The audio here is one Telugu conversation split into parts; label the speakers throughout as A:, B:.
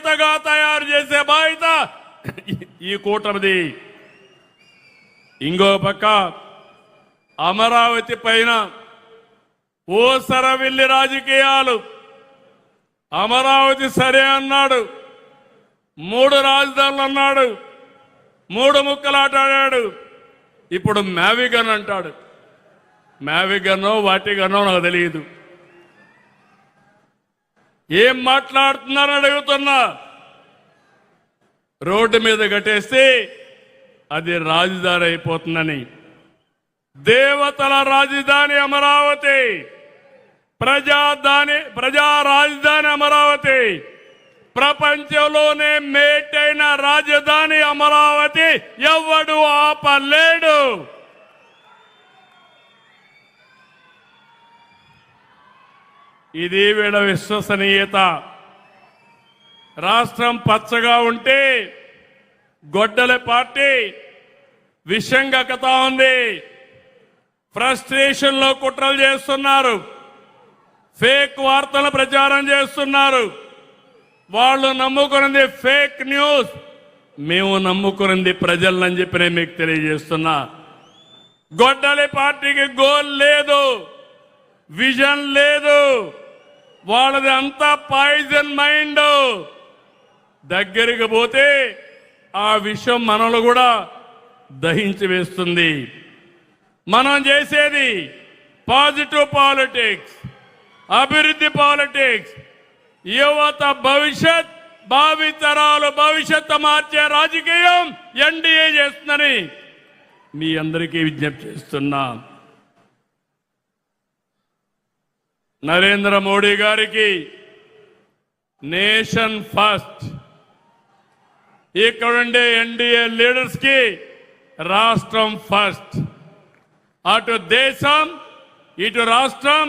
A: కొత్తగా తయారు చేసే బాధ్యత ఈ కూటమిది. ఇంకో పక్క అమరావతి పైన ఓసరవిల్లి రాజకీయాలు. అమరావతి సరే అన్నాడు, 3 రాజధానులు అన్నాడు, 3 ముక్కలాటాడాడు. ఇప్పుడు మ్యావిగన్ అంటాడు. మ్యావిగనో వాటిగనో నాకు తెలియదు. ఏం మాట్లాడుతున్నారని అడుగుతున్నా. రోడ్డు మీద కట్టేస్తే అది రాజధాని అయిపోతుందని. దేవతల రాజధాని అమరావతి, ప్రజా రాజధాని అమరావతి, ప్రపంచంలోనే మేటైన రాజధాని అమరావతి. ఎవడు ఆపలేడు. ఇది వీళ్ళ విశ్వసనీయత. రాష్ట్రం పచ్చగా ఉంటే గొడ్డల పార్టీ విషంగా కథ ఉంది. ఫ్రస్ట్రేషన్ లో కుట్రలు చేస్తున్నారు, ఫేక్ వార్తలు ప్రచారం చేస్తున్నారు. వాళ్ళు నమ్ముకున్నది ఫేక్ న్యూస్, మేము నమ్ముకున్నది ప్రజలని చెప్పి నేను మీకు తెలియజేస్తున్నా. గొడ్డలి పార్టీకి గోల్ లేదు, విజన్ లేదు. వాళ్ళది అంతా పాయిజన్ మైండ్. దగ్గరికి పోతే ఆ విషయం మనలో కూడా దహించి వేస్తుంది. మనం చేసేది పాజిటివ్ పాలిటిక్స్, అభివృద్ధి పాలిటిక్స్, యువత భవిష్యత్, భావితరాలు భవిష్యత్తు మార్చే రాజకీయం ఎన్డీఏ చేస్తుందని మీ అందరికీ విజ్ఞప్తి చేస్తున్నా. నరేంద్ర మోడీ గారికి నేషన్ ఫస్ట్, ఇక్కడుండే ఎన్డీఏ లీడర్స్ కి రాష్ట్రం ఫస్ట్. అటు దేశం ఇటు రాష్ట్రం,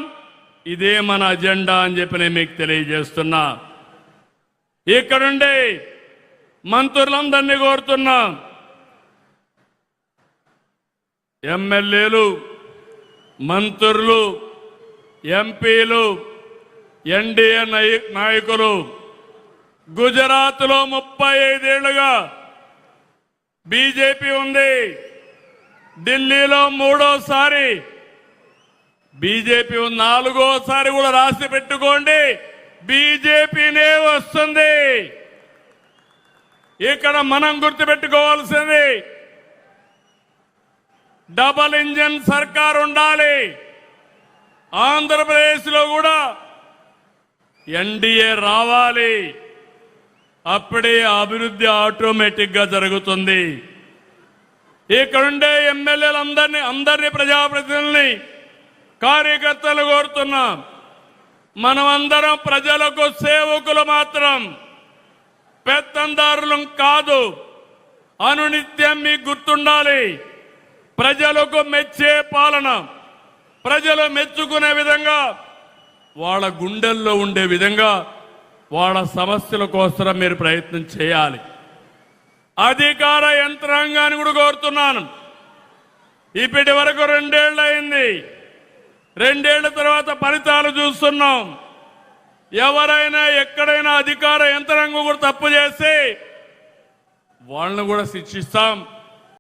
A: ఇదే మన అజెండా అని చెప్పి నేను మీకు తెలియజేస్తున్నా. ఇక్కడుండే మంత్రులందరినీ కోరుతున్నా, ఎమ్మెల్యేలు, మంత్రులు, ఎంపీలు, ఎన్డీఏ నాయకులు, గుజరాత్లో 35 ఏళ్లుగా బీజేపీ ఉంది, ఢిల్లీలో 3వసారి బీజేపీ, 4వసారి కూడా రాసి పెట్టుకోండి, బీజేపీనే వస్తుంది. ఇక్కడ మనం గుర్తుపెట్టుకోవాల్సింది డబల్ ఇంజన్ సర్కార్ ఉండాలి. ఆంధ్రప్రదేశ్లో కూడా ఎన్డీఏ రావాలి. అప్పుడే అభివృద్ధి ఆటోమేటిక్ గా జరుగుతుంది. ఇక్కడుండే ఎమ్మెల్యేలందరినీ ప్రజాప్రతినిధుల్ని, కార్యకర్తలు కోరుతున్నాం, మనమందరం ప్రజలకు సేవకులు మాత్రం, పెత్తందారులం కాదు. అనునిత్యం మీకు గుర్తుండాలి, ప్రజలకు మెచ్చే పాలన, ప్రజలు మెచ్చుకునే విధంగా, వాళ్ళ గుండెల్లో ఉండే విధంగా వాళ్ళ సమస్యల కోసం మీరు ప్రయత్నం చేయాలి. అధికార యంత్రాంగాన్ని కూడా కోరుతున్నాను. ఇప్పటి వరకు 2 ఏళ్ళు అయింది. 2 ఏళ్ల తర్వాత ఫలితాలు చూస్తున్నాం. ఎవరైనా ఎక్కడైనా అధికార యంత్రాంగం కూడా తప్పు చేస్తే వాళ్ళని కూడా శిక్షిస్తాం.